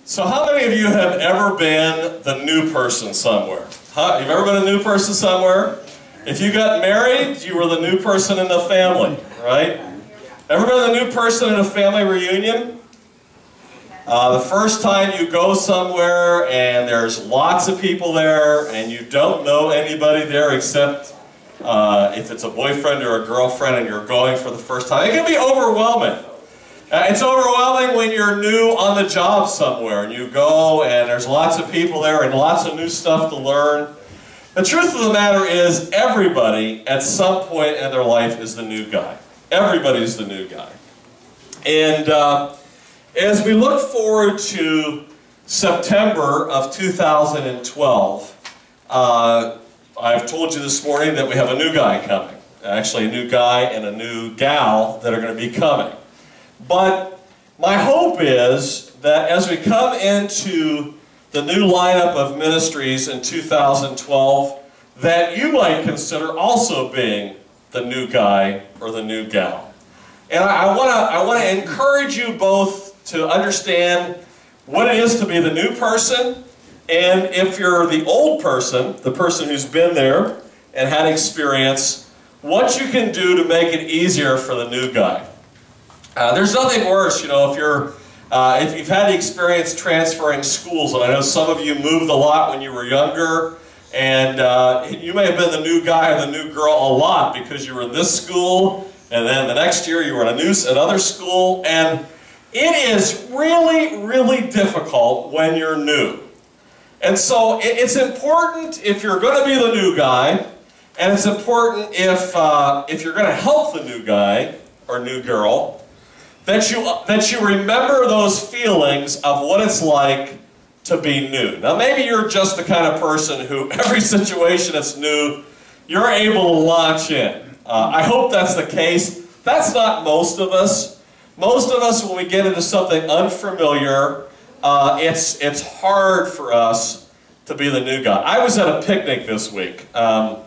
So how many of you have ever been the new person somewhere? You've ever been a new person somewhere? If you got married, you were the new person in the family, right? Ever been the new person in a family reunion? The first time you go somewhere and there's lots of people there and you don't know anybody there except if it's a boyfriend or a girlfriend and you're going for the first time, it can be overwhelming. It's overwhelming when you're new on the job somewhere and you go and there's lots of people there and lots of new stuff to learn. The truth of the matter is everybody at some point in their life is the new guy. Everybody's the new guy. And as we look forward to September of 2012, I've told you this morning that we have a new guy coming. Actually, a new guy and a new gal that are going to be coming. But my hope is that as we come into the new lineup of ministries in 2012, that you might consider also being the new guy or the new gal. And I want to encourage you both to understand what it is to be the new person, and if you're the old person, the person who's been there and had experience, what you can do to make it easier for the new guy. There's nothing worse, you know, if you've had the experience transferring schools, and I know some of you moved a lot when you were younger, and you may have been the new guy or the new girl a lot because you were in this school, and then the next year you were in another school, and it is really, really difficult when you're new. And so it's important if you're going to be the new guy, and it's important if you're going to help the new guy or new girl, that you remember those feelings of what it's like to be new. Now maybe you're just the kind of person who every situation that's new, you're able to launch in. I hope that's the case. That's not most of us. Most of us, when we get into something unfamiliar, it's hard for us to be the new guy. I was at a picnic this week, an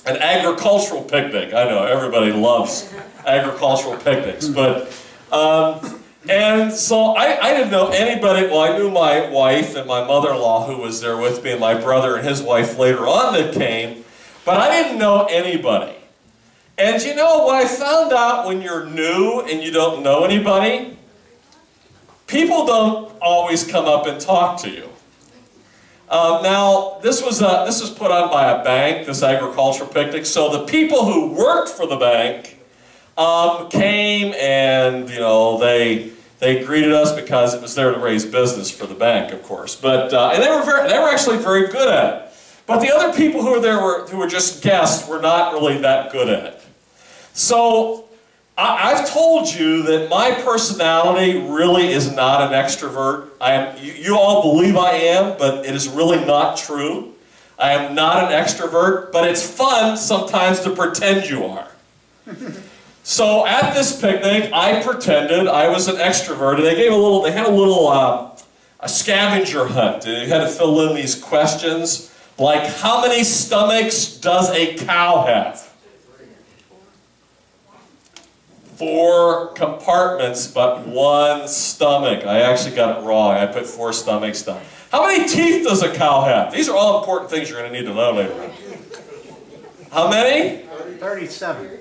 agricultural picnic. I know everybody loves agricultural picnics, but and so I didn't know anybody. Well, I knew my wife and my mother-in-law who was there with me, and my brother and his wife later on that came, but I didn't know anybody. And you know what I found out when you're new and you don't know anybody? People don't always come up and talk to you. Now, this was put on by a bank, this agricultural picnic, so the people who worked for the bank came and, you know, they greeted us because it was there to raise business for the bank, of course. But and they were actually very good at it. But the other people who were there who were just guests were not really that good at it. So I've told you that my personality really is not an extrovert. You all believe I am, but it is really not true. I am not an extrovert, but it's fun sometimes to pretend you are. So at this picnic, I pretended I was an extrovert, and they had a little a scavenger hunt. You had to fill in these questions, like how many stomachs does a cow have? 4 compartments, but 1 stomach. I actually got it wrong. I put 4 stomachs down. How many teeth does a cow have? These are all important things you're going to need to know later on. How many? 37.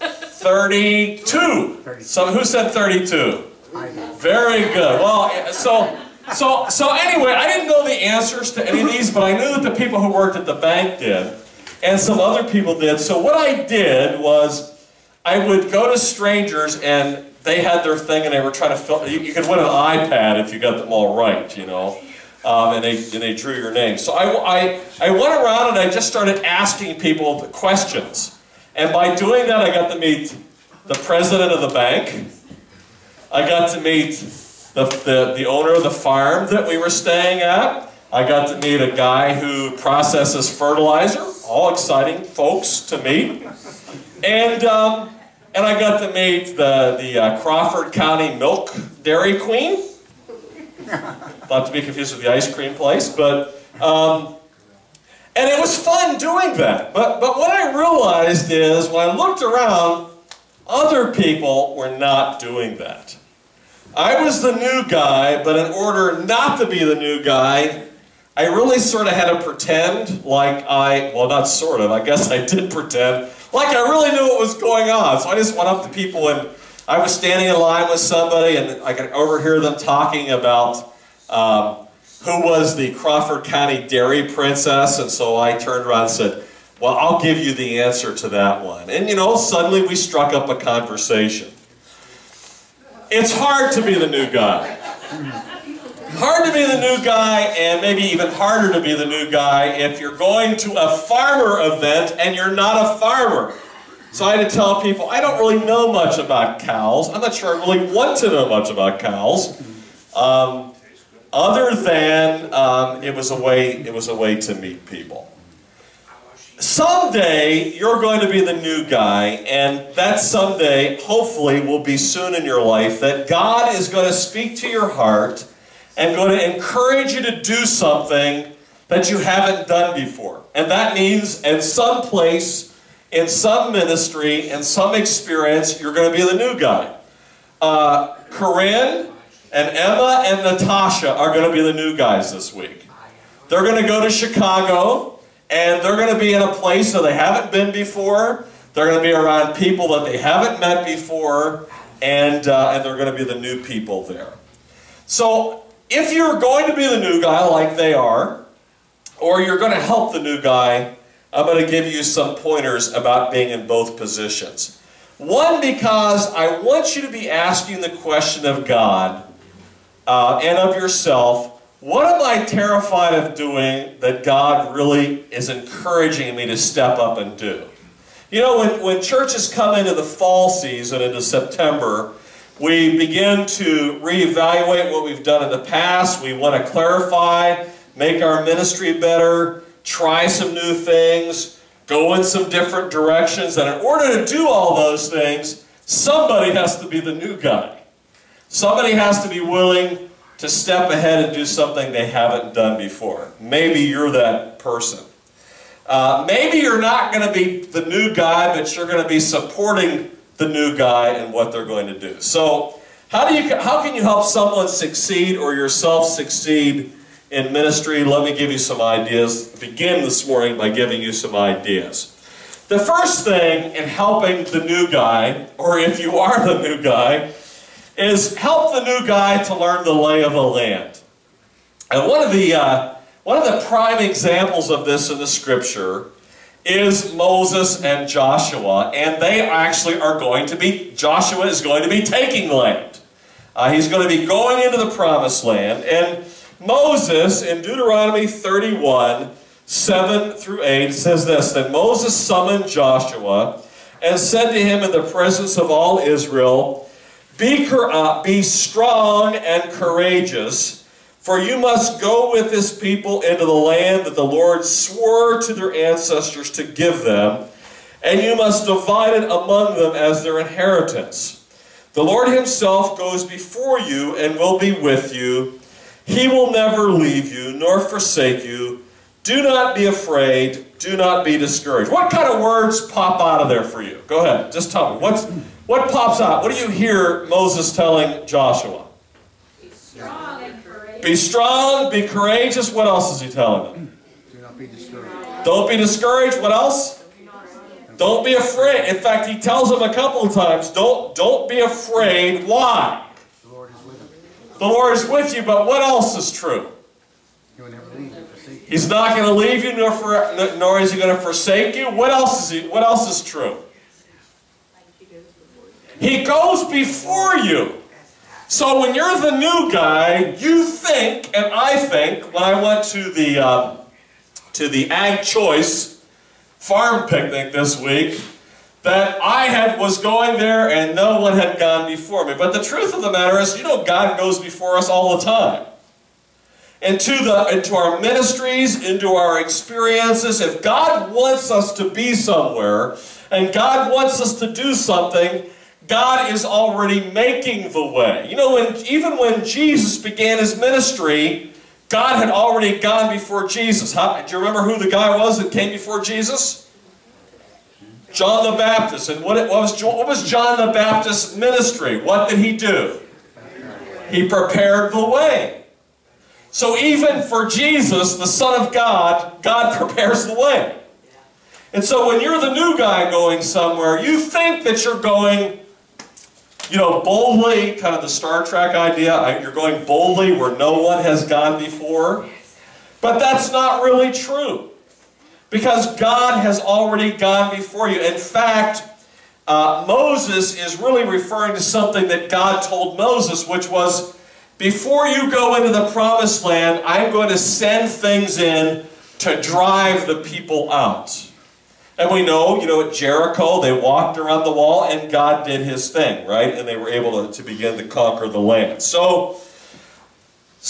32. Who said 32? I did. Very good. Well, so anyway, I didn't know the answers to any of these, but I knew that the people who worked at the bank did, and some other people did. So what I did was I would go to strangers, and they had their thing, and they were trying to fill. You could win an iPad if you got them all right, you know, and they drew your name. So I went around and I just started asking people the questions. And by doing that, I got to meet the president of the bank. I got to meet the owner of the farm that we were staying at. I got to meet a guy who processes fertilizer. All exciting folks to meet. And I got to meet the Crawford County Milk Dairy Queen. Not to be confused with the ice cream place, but and it was fun doing that. But what I realized is, when I looked around, other people were not doing that. I was the new guy, but in order not to be the new guy, I really sort of had to pretend like well, not sort of, I guess I did pretend, like I really knew what was going on. So I just went up to people, and I was standing in line with somebody, and I could overhear them talking about who was the Crawford County Dairy Princess, and so I turned around and said, well, I'll give you the answer to that one. And you know, suddenly we struck up a conversation. It's hard to be the new guy. Hard to be the new guy, and maybe even harder to be the new guy if you're going to a farmer event and you're not a farmer. So I had to tell people, I don't really know much about cows. I'm not sure I really want to know much about cows. Other than it was a way to meet people. Someday, you're going to be the new guy, and that someday, hopefully, will be soon in your life, that God is going to speak to your heart and going to encourage you to do something that you haven't done before. And that means in some place, in some ministry, in some experience, you're going to be the new guy. Corinne and Emma and Natasha are going to be the new guys this week. They're going to go to Chicago, and they're going to be in a place that they haven't been before. They're going to be around people that they haven't met before, and they're going to be the new people there. So if you're going to be the new guy like they are, or you're going to help the new guy, I'm going to give you some pointers about being in both positions. One, because I want you to be asking the question of God and of yourself, what am I terrified of doing that God really is encouraging me to step up and do? You know, when churches come into the fall season, into September, we begin to reevaluate what we've done in the past. We want to clarify, make our ministry better, try some new things, go in some different directions. And in order to do all those things, somebody has to be the new guy. Somebody has to be willing to step ahead and do something they haven't done before. Maybe you're that person. Maybe you're not going to be the new guy, but you're going to be supporting the new guy in what they're going to do. So how can you help someone succeed or yourself succeed in ministry? Let me give you some ideas. Begin this morning by giving you some ideas. The first thing in helping the new guy, or if you are the new guy, is help the new guy to learn the lay of the land. And one of the prime examples of this in the scripture is Moses and Joshua, and they actually are going to be, Joshua is going to be taking land. He's going to be going into the promised land, and Moses in Deuteronomy 31, 7 through 8 says this, that Moses summoned Joshua and said to him in the presence of all Israel, be strong and courageous, for you must go with this people into the land that the Lord swore to their ancestors to give them, and you must divide it among them as their inheritance. The Lord himself goes before you and will be with you. He will never leave you nor forsake you. Do not be afraid. Do not be discouraged. What kind of words pop out of there for you? Go ahead. Just tell me. What pops out? What do you hear Moses telling Joshua? Be strong and courageous. Be strong, be courageous. What else is he telling them? Do not be discouraged. Don't be discouraged. What else? Don't be afraid. In fact, he tells them a couple of times, don't be afraid. Why? The Lord is with you. The Lord is with you, but what else is true? He will never leave you or forsake you. He's not going to leave you, nor is he going to forsake you. What else is true? He goes before you. So when you're the new guy, you think, and I think, when I went to the Ag Choice farm picnic this week, that I was going there and no one had gone before me. But the truth of the matter is, you know, God goes before us all the time. Into our ministries, into our experiences. If God wants us to be somewhere, and God wants us to do something, God is already making the way. You know, even when Jesus began his ministry, God had already gone before Jesus. Do you remember who the guy was that came before Jesus? John the Baptist. And what was John the Baptist's ministry? What did he do? He prepared the way. So even for Jesus, the Son of God, God prepares the way. And so when you're the new guy going somewhere, you think that you're going, you know, boldly, kind of the Star Trek idea, you're going boldly where no one has gone before. But that's not really true, because God has already gone before you. In fact, Moses is really referring to something that God told Moses, which was, before you go into the promised land, I'm going to send things in to drive the people out. And we know, at Jericho, they walked around the wall and God did His thing, right? And they were able to begin to conquer the land. So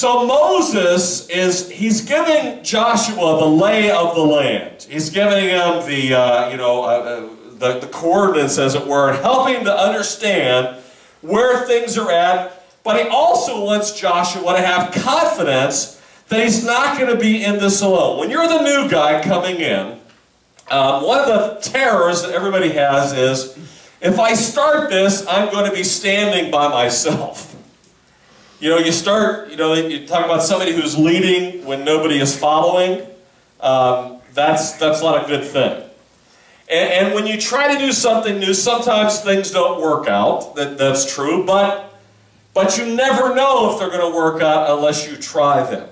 Moses he's giving Joshua the lay of the land. He's giving him the coordinates, as it were, and helping him to understand where things are at. But he also wants Joshua to have confidence that he's not going to be in this alone. When you're the new guy coming in, one of the terrors that everybody has is, if I start this, I'm going to be standing by myself. You talk about somebody who's leading when nobody is following. That's not a good thing. And when you try to do something new, sometimes things don't work out. That's true, but you never know if they're going to work out unless you try them.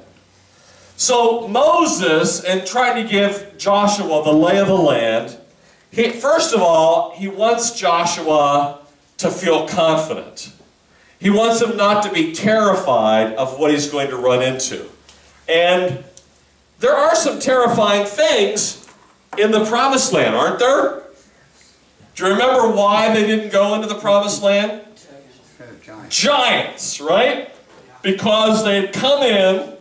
So Moses, in trying to give Joshua the lay of the land, first of all, he wants Joshua to feel confident. He wants him not to be terrified of what he's going to run into. And there are some terrifying things in the promised land, aren't there? Do you remember why they didn't go into the promised land? Giants, right? Because they had come in,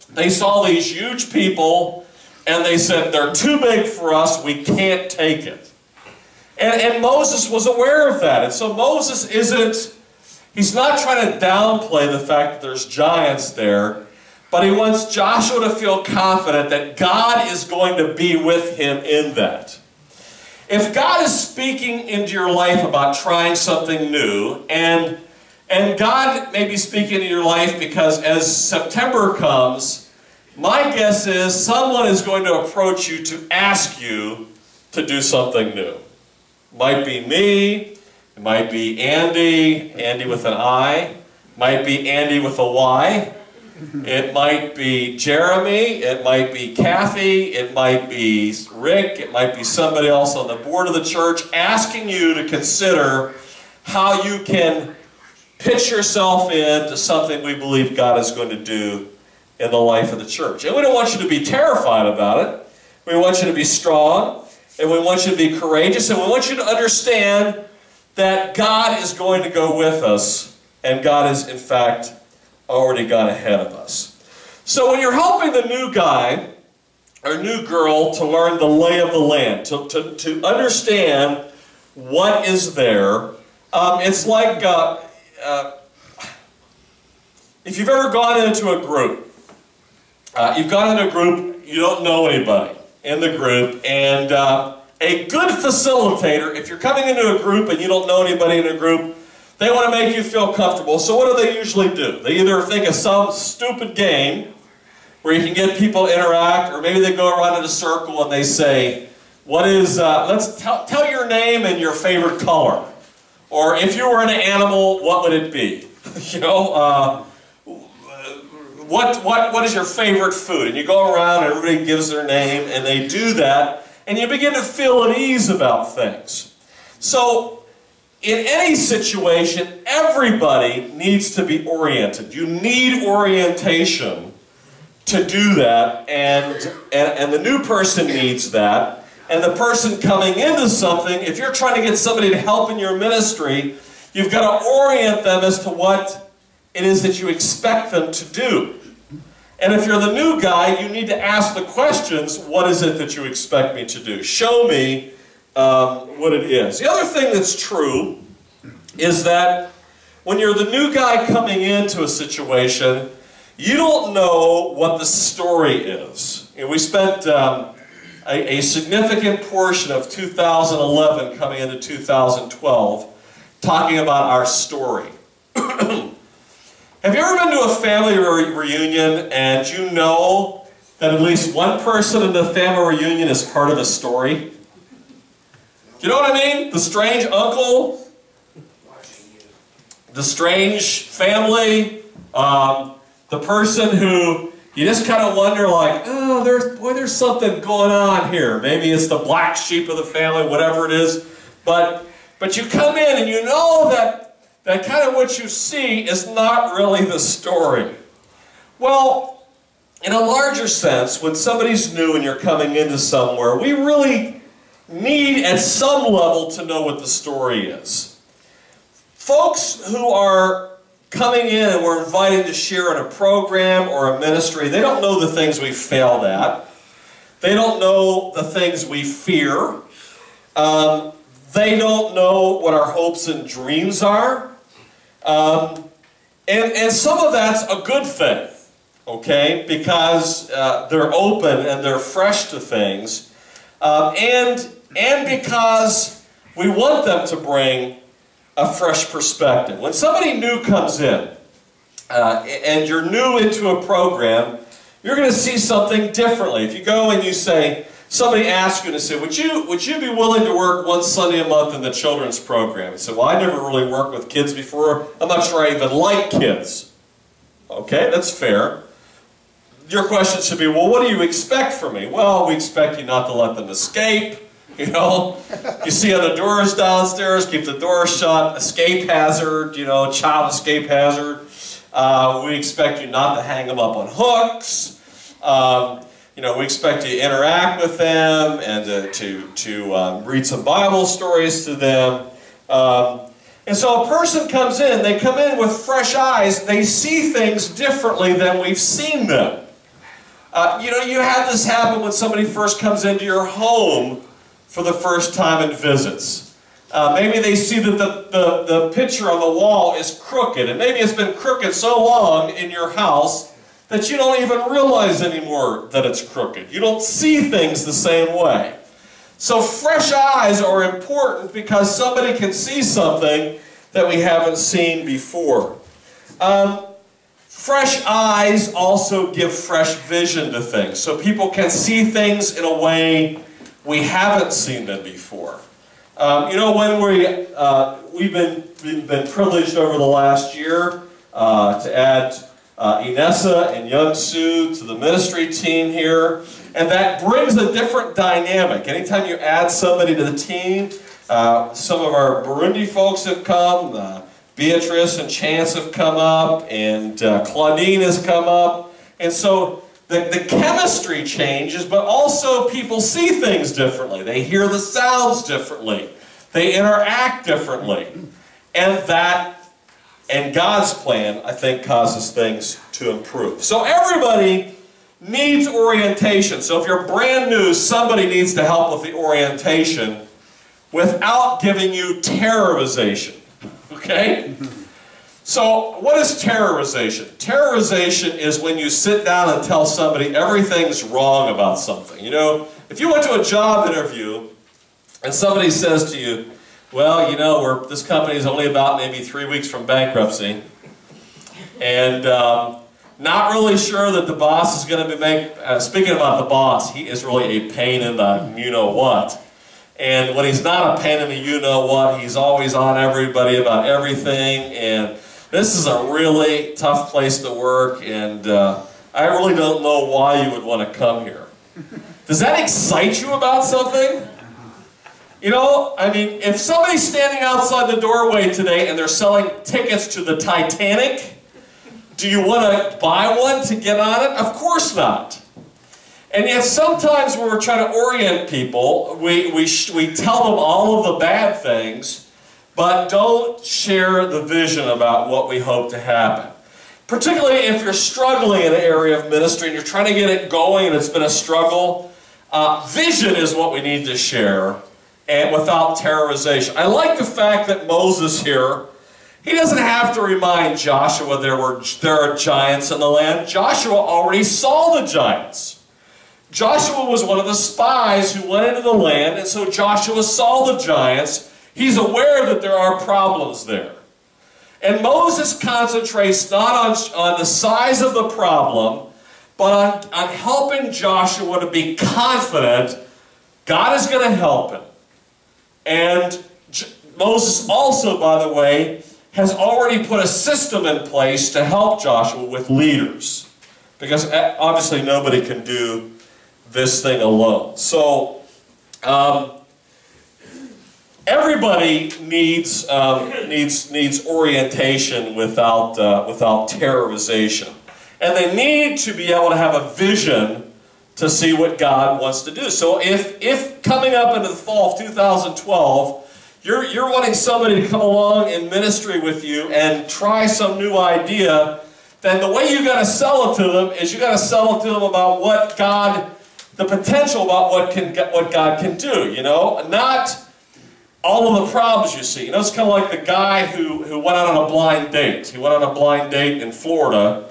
they saw these huge people, and they said, they're too big for us, we can't take it. And Moses was aware of that. And so Moses he's not trying to downplay the fact that there's giants there, but he wants Joshua to feel confident that God is going to be with him in that. If God is speaking into your life about trying something new, and God may be speaking into your life because as September comes, my guess is someone is going to approach you to ask you to do something new. It might be me, it might be Andy with an I, it might be Andy with a Y, it might be Jeremy, it might be Kathy, it might be Rick, it might be somebody else on the board of the church asking you to consider how you can pitch yourself into something we believe God is going to do in the life of the church. And we don't want you to be terrified about it. We want you to be strong, and we want you to be courageous, and we want you to understand that God is going to go with us, and God has, in fact, already gone ahead of us. So when you're helping the new guy or new girl to learn the lay of the land, to understand what is there, it's like if you've ever gone into a group, you've gone into a group, you don't know anybody in the group, and a good facilitator, if you're coming into a group and you don't know anybody in a group, they want to make you feel comfortable. So what do they usually do? They either think of some stupid game where you can get people to interact, or maybe they go around in a circle and they say, let's tell your name and your favorite color. Or if you were an animal, what would it be? What is your favorite food? And you go around and everybody gives their name, and they do that, and you begin to feel at ease about things. So in any situation, everybody needs to be oriented. You need orientation to do that, and the new person needs that. And the person coming into something, if you're trying to get somebody to help in your ministry, you've got to orient them as to what it is that you expect them to do. And if you're the new guy, you need to ask the questions, what is it that you expect me to do? Show me what it is. The other thing that's true is that when you're the new guy coming into a situation, you don't know what the story is. We spent a significant portion of 2011 coming into 2012 talking about our story. Have you ever been to a family reunion and you know that at least one person in the family reunion is part of the story? Do you know what I mean? The strange uncle, the strange family, the person who you just kind of wonder like, oh, there's something going on here. Maybe it's the black sheep of the family, whatever it is. But you come in and you know that kind of what you see is not really the story. Well, in a larger sense, when somebody's new and you're coming into somewhere, we really need at some level to know what the story is. Folks who are coming in and we're invited to share in a program or a ministry, they don't know the things we failed at. They don't know the things we fear. They don't know what our hopes and dreams are. And some of that's a good thing, okay? Because they're open and they're fresh to things. And because we want them to bring a fresh perspective. When somebody new comes in, and you're new into a program, you're going to see something differently. If you go and you say, somebody asks you to say, would you be willing to work one Sunday a month in the children's program? You say, well, I never really worked with kids before. I'm not sure I even like kids. Okay, that's fair. Your question should be, well, what do you expect from me? Well, we expect you not to let them escape. You know, you see on the doors downstairs, keep the doors shut, escape hazard, you know, child escape hazard. We expect you not to hang them up on hooks. You know, we expect you to interact with them and to read some Bible stories to them. And so a person comes in, they come in with fresh eyes, they see things differently than we've seen them. You know, you had this happen when somebody first comes into your home for the first time and visits. Maybe they see that the picture on the wall is crooked, and maybe it's been crooked so long in your house that you don't even realize anymore that it's crooked. You don't see things the same way. So fresh eyes are important because somebody can see something that we haven't seen before. Fresh eyes also give fresh vision to things. So people can see things in a way we haven't seen them before. You know, when we've been privileged over the last year to add Inessa and Young Sue to the ministry team here, and that brings a different dynamic. Anytime you add somebody to the team, some of our Burundi folks have come, Beatrice and Chance have come up, and Claudine has come up, and so the chemistry changes, but also people see things differently. They hear the sounds differently. They interact differently. And that, and God's plan, I think, causes things to improve. So everybody needs orientation. So if you're brand new, somebody needs to help with the orientation without giving you terrorization. Okay? So what is terrorization? Terrorization is when you sit down and tell somebody everything's wrong about something. You know, if you went to a job interview and somebody says to you, well, you know, this company is only about maybe 3 weeks from bankruptcy, and not really sure that the boss is going to be speaking about the boss, he is really a pain in the you-know-what. And when he's not a pain in the you-know-what, he's always on everybody about everything, and this is a really tough place to work, and I really don't know why you would want to come here. Does that excite you about something? You know, I mean, if somebody's standing outside the doorway today and they're selling tickets to the Titanic, do you want to buy one to get on it? Of course not. And yet sometimes when we're trying to orient people, we tell them all of the bad things, but don't share the vision about what we hope to happen. Particularly if you're struggling in an area of ministry and you're trying to get it going and it's been a struggle, vision is what we need to share, and without terrorization. I like the fact that Moses here, he doesn't have to remind Joshua there are giants in the land. Joshua already saw the giants. Joshua was one of the spies who went into the land, and so Joshua saw the giants. He's aware that there are problems there. And Moses concentrates not on the size of the problem, but on helping Joshua to be confident God is going to help him. And Moses also, by the way, has already put a system in place to help Joshua with leaders. Because obviously nobody can do this thing alone. So, everybody needs orientation without terrorization. And they need to be able to have a vision to see what God wants to do. So if coming up into the fall of 2012, you're wanting somebody to come along in ministry with you and try some new idea, then the way you got to sell it to them is you got to sell it to them about what God, the potential about what God can do, you know? Not all of the problems you see. You know, it's kind of like the guy who went out on a blind date. He went on a blind date in Florida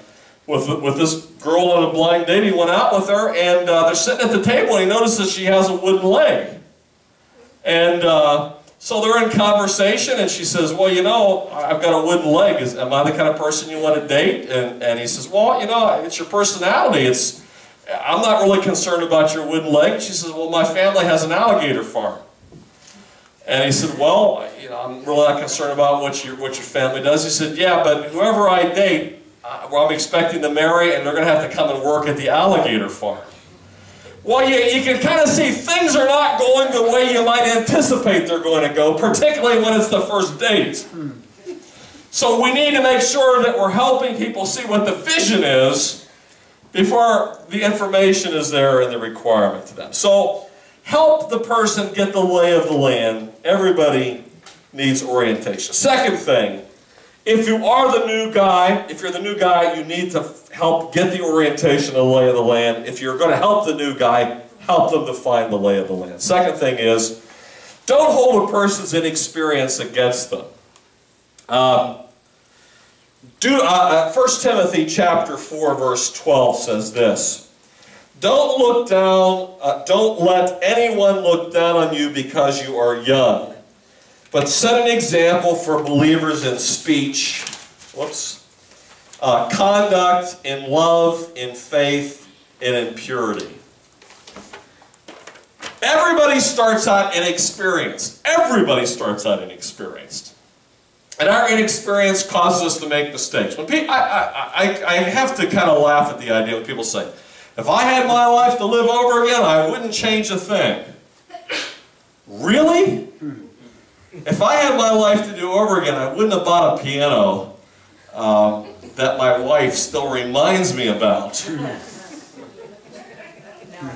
with this girl on a blind date. He went out with her, and they're sitting at the table, and he notices she has a wooden leg. And so they're in conversation, and she says, well, you know, I've got a wooden leg. Am I the kind of person you want to date? And he says, well, you know, it's your personality. I'm not really concerned about your wooden leg. She says, well, my family has an alligator farm. And he said, well, you know, I'm really not concerned about what your family does. He said, yeah, but whoever I date, I'm expecting to marry, and they're going to have to come and work at the alligator farm. Well, you can kind of see things are not going the way you might anticipate they're going to go, particularly when it's the first date. So we need to make sure that we're helping people see what the vision is before the information is there and the requirement to them. So help the person get the lay of the land. Everybody needs orientation. Second thing, if you are the new guy, you need to help get the orientation of the lay of the land. If you're going to help the new guy, help them to find the lay of the land. Second thing is, don't hold a person's inexperience against them. 1 Timothy chapter 4, verse 12 says this: don't let anyone look down on you because you are young, but set an example for believers in speech, conduct, in love, in faith, and in purity. Everybody starts out inexperienced. Everybody starts out inexperienced. And our inexperience causes us to make mistakes. When I have to kind of laugh at the idea when people say, if I had my life to live over again, I wouldn't change a thing. Really? If I had my life to do over again, I wouldn't have bought a piano that my wife still reminds me about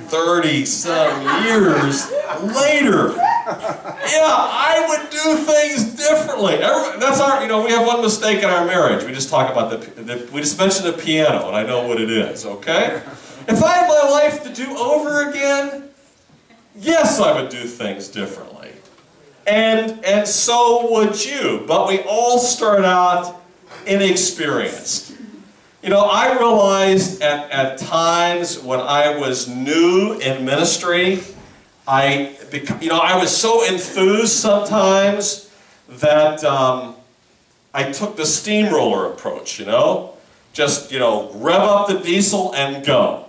30-some years later. Yeah, I would do things differently. That's our, you know, we have one mistake in our marriage. We just talk about we just mentioned the piano, and I know what it is, okay? If I had my life to do over again, yes, I would do things differently. And so would you. But we all start out inexperienced. You know, I realized at times when I was new in ministry, I was so enthused sometimes that I took the steamroller approach, you know? Just, you know, rev up the diesel and go.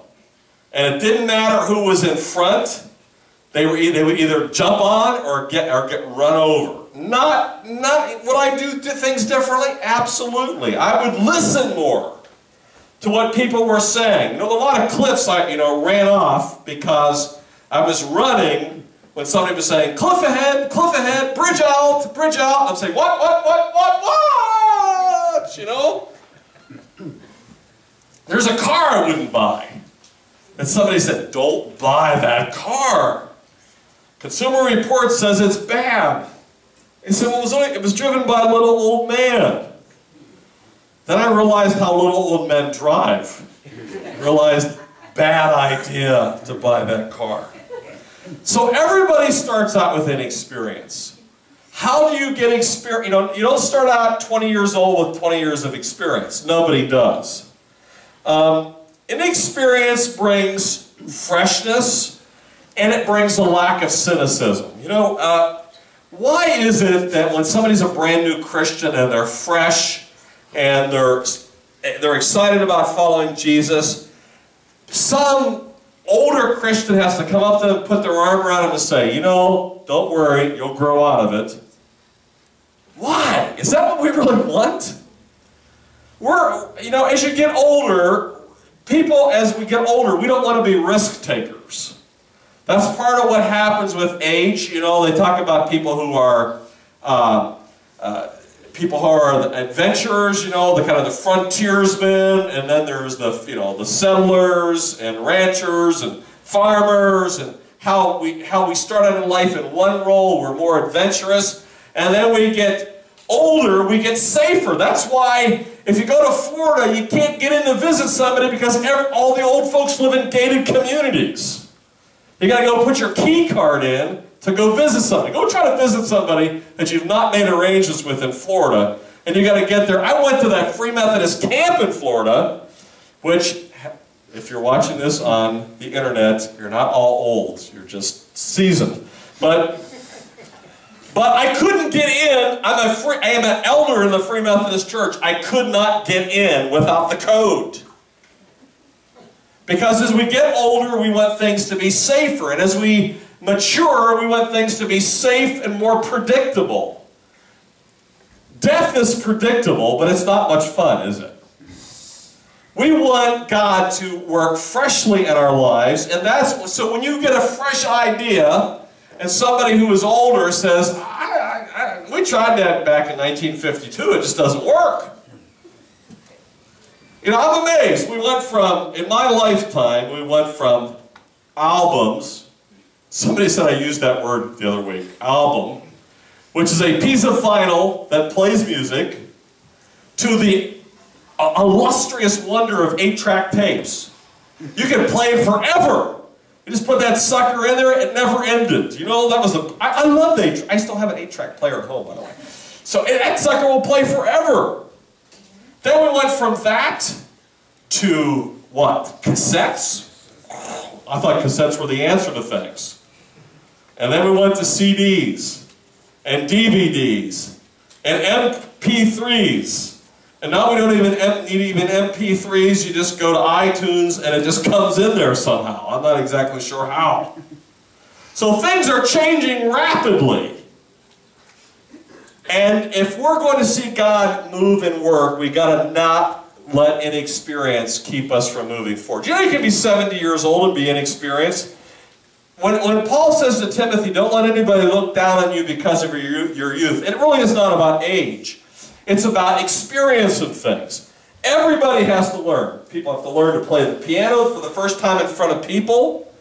And it didn't matter who was in front. They would either jump on or get run over. Not would I do things differently? Absolutely. I would listen more to what people were saying. You know, a lot of cliffs I ran off because I was running when somebody was saying, cliff ahead, bridge out, bridge out. I'm saying, what? You know? There's a car I wouldn't buy. And somebody said, don't buy that car. Consumer Reports says it's bad. He said, well, it was driven by a little old man. Then I realized how little old men drive. Realized, bad idea to buy that car. So everybody starts out with inexperience. How do you get experience? You don't start out 20 years old with 20 years of experience. Nobody does. Inexperience brings freshness, and it brings a lack of cynicism. You know, Why is it that when somebody's a brand new Christian and they're fresh and they're excited about following Jesus, some older Christian has to come up to them, put their arm around them and say, you know, don't worry, you'll grow out of it. Why? Is that what we really want? You know, as you get older, people, as we get older, we don't want to be risk takers. That's part of what happens with age. You know, they talk about people who are adventurers, you know, the kind of the frontiersmen, and then there's the, you know, the settlers and ranchers and farmers, and how we start out in life in one role, we're more adventurous, and then we get older, we get safer. That's why if you go to Florida, you can't get in to visit somebody because all the old folks live in gated communities. You got to go put your key card in to go visit somebody. Go try to visit somebody that you've not made arrangements with in Florida, and you got to get there. I went to that Free Methodist camp in Florida, which, if you're watching this on the internet, you're not all old. You're just seasoned. But I couldn't get in. I am an elder in the Free Methodist Church. I could not get in without the code. Because as we get older, we want things to be safer. And as we mature, we want things to be safe and more predictable. Death is predictable, but it's not much fun, is it? We want God to work freshly in our lives, and so when you get a fresh idea, and somebody who is older says, we tried that back in 1952, it just doesn't work. You know, I'm amazed. We went from, in my lifetime, we went from albums, somebody said I used that word the other week, album, which is a piece of vinyl that plays music, to the illustrious wonder of 8-track tapes. You can play it forever. You just put that sucker in there, it never ended. You know, that was I love the I still have an 8-track player at home, by the way. So that sucker will play forever. Then we went from that to, what, cassettes? I thought cassettes were the answer to things. And then we went to CDs, and DVDs, and MP3s. And now we don't even need even MP3s, you just go to iTunes and it just comes in there somehow. I'm not exactly sure how. So things are changing rapidly. And if we're going to see God move and work, we got to not let inexperience keep us from moving forward. You know, you can be 70 years old and be inexperienced. When Paul says to Timothy, don't let anybody look down on you because of your youth, it really is not about age. It's about experience of things. Everybody has to learn. People have to learn to play the piano for the first time in front of people.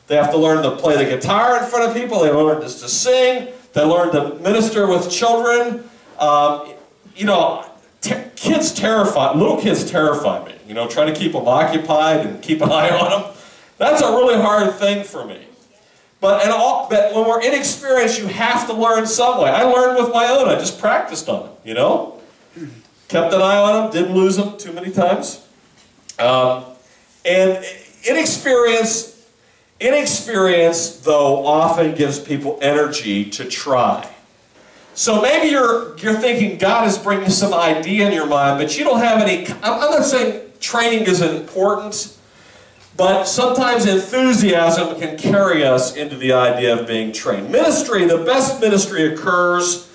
They have to learn to play the guitar in front of people. They learn to sing. They learn to minister with children. You know, little kids terrify me. You know, trying to keep them occupied and keep an eye on them. That's a really hard thing for me. But when we're inexperienced, you have to learn some way. I learned with my own. I just practiced on them, you know? Kept an eye on them, didn't lose them too many times. And inexperience, though, often gives people energy to try. So maybe you're thinking God is bringing some idea in your mind, but you don't have any. I'm not saying training isn't important, but sometimes enthusiasm can carry us into the idea of being trained. Ministry, the best ministry occurs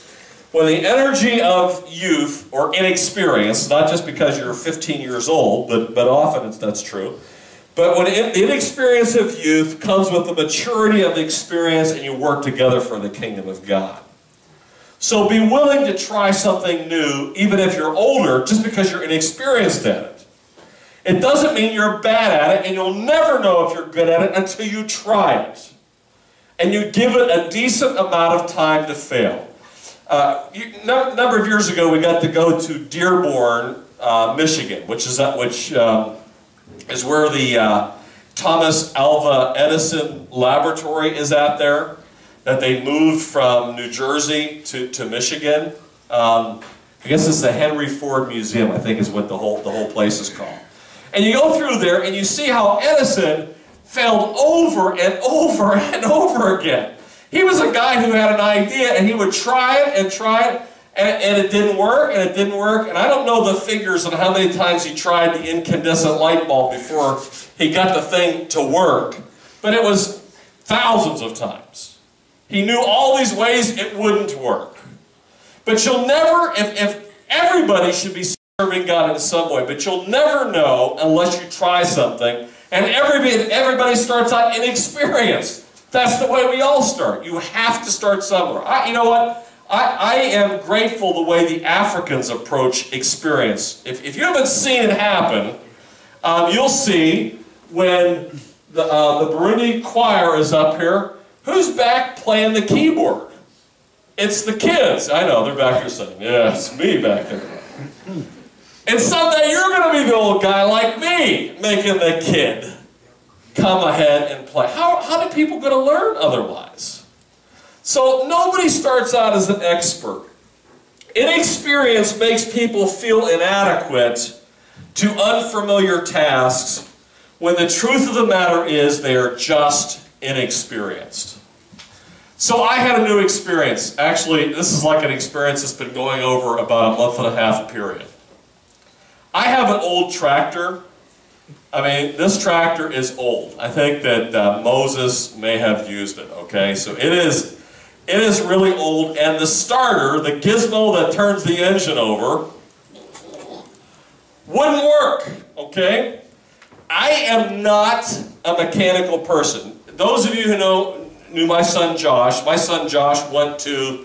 when the energy of youth or inexperience, not just because you're 15 years old, but often that's true, but when the inexperience of youth comes with the maturity of the experience and you work together for the kingdom of God. So be willing to try something new, even if you're older, just because you're inexperienced at it. It doesn't mean you're bad at it, and you'll never know if you're good at it until you try it. And you give it a decent amount of time to fail. A number of years ago, we got to go to Dearborn, Michigan, which is where the Thomas Alva Edison Laboratory is at there. That they moved from New Jersey to Michigan. I guess it's the Henry Ford Museum, I think is what the whole place is called. And you go through there and you see how Edison failed over and over and over again. He was a guy who had an idea, and he would try it, and it didn't work, and it didn't work. And I don't know the figures on how many times he tried the incandescent light bulb before he got the thing to work, but it was thousands of times. He knew all these ways it wouldn't work. But you'll never, if everybody should be serving God in some way, but you'll never know unless you try something. And everybody starts out inexperienced. That's the way we all start. You have to start somewhere. You know what? I am grateful the way the Africans approach experience. If you haven't seen it happen, you'll see when the Burundi choir is up here, who's back playing the keyboard? It's the kids. I know, they're back here saying, yeah, it's me back there. And someday you're going to be the old guy like me, making the kid come ahead and play. How do people going to learn otherwise? So nobody starts out as an expert. Inexperience makes people feel inadequate to unfamiliar tasks when the truth of the matter is they are just inexperienced. So I had a new experience. Actually, this is like an experience that's been going over about a month and a half period. I have an old tractor. I mean, this tractor is old. I think that Moses may have used it, okay? So it is really old, and the starter, the gizmo that turns the engine over, wouldn't work, okay? I am not a mechanical person. Those of you who knew my son Josh went to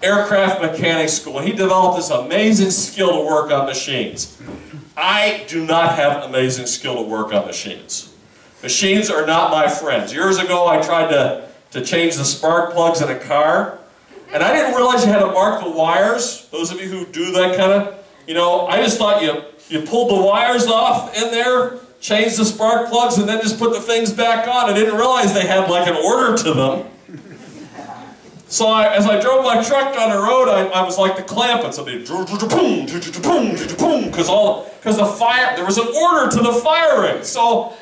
aircraft mechanic school, and he developed this amazing skill to work on machines. I do not have amazing skill to work on machines. Machines are not my friends. Years ago, I tried to change the spark plugs in a car, and I didn't realize you had to mark the wires. Those of you who do that kind of, I just thought you pulled the wires off in there, changed the spark plugs, and then just put the things back on. I didn't realize they had like an order to them. So as I drove my truck down the road, I was like the clampets. So they because the fire, there was an order to the firing. So,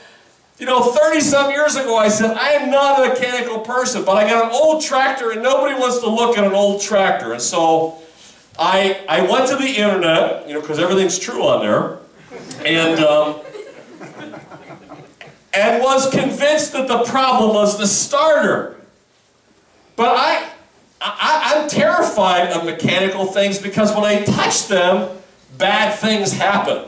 30-some years ago I said, I am not a mechanical person, but I got an old tractor and nobody wants to look at an old tractor. And so I went to the internet, because everything's true on there, and was convinced that the problem was the starter. But I'm terrified of mechanical things because when I touch them, bad things happen.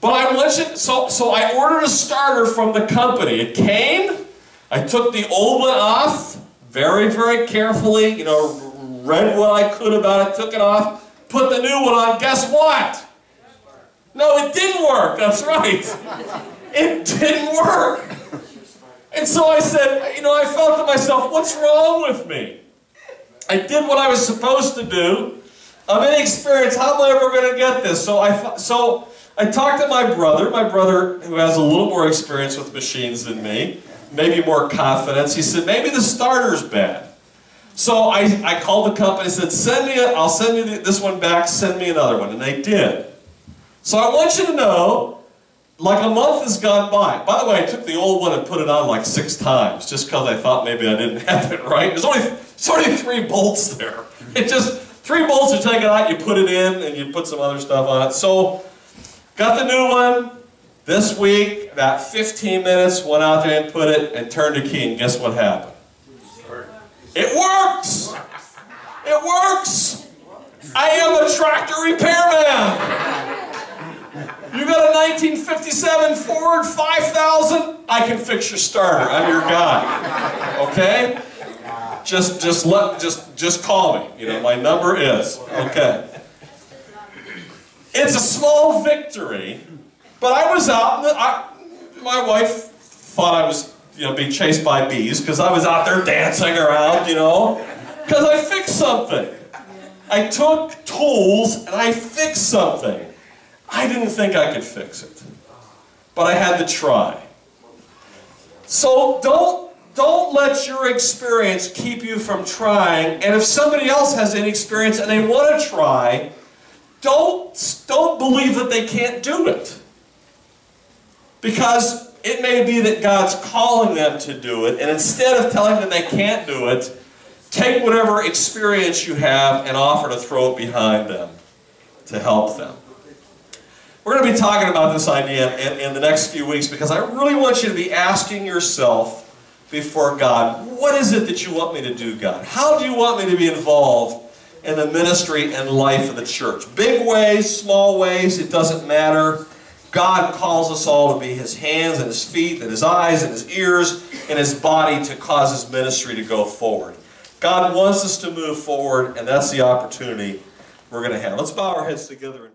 But so I ordered a starter from the company. It came, I took the old one off, very, very carefully, read what I could about it, took it off, put the new one on, guess what? No, it didn't work, that's right. It didn't work. And so I said, I felt to myself, what's wrong with me? I did what I was supposed to do. I'm inexperienced. How am I ever going to get this? So I talked to my brother who has a little more experience with machines than me, maybe more confidence. He said, maybe the starter's bad. So I called the company and said, I'll send you this one back, send me another one. And they did. So I want you to know, like a month has gone by. By the way, I took the old one and put it on like 6 times, just because I thought maybe I didn't have it right. There's only 3 bolts there. It just, 3 bolts are taken out, you put it in, and you put some other stuff on it. So, got the new one. This week, about 15 minutes, went out there and put it, and turned the key, and guess what happened? It works! It works! I am a tractor repairman! You got a 1957 Ford 5000? I can fix your starter. I'm your guy. Okay? Just call me. My number is. Okay. It's a small victory, but I was out. My wife thought I was, being chased by bees because I was out there dancing around, because I fixed something. I took tools and I fixed something. I didn't think I could fix it, but I had to try. So don't let your experience keep you from trying. And if somebody else has inexperience and they want to try, don't believe that they can't do it. Because It may be that God's calling them to do it, and instead of telling them they can't do it, take whatever experience you have and offer to throw it behind them to help them. We're going to be talking about this idea in the next few weeks because I really want you to be asking yourself before God, what is it that you want me to do, God? How do you want me to be involved in the ministry and life of the church? Big ways, small ways, it doesn't matter. God calls us all to be His hands and His feet and His eyes and His ears and His body to cause His ministry to go forward. God wants us to move forward, and that's the opportunity we're going to have. Let's bow our heads together.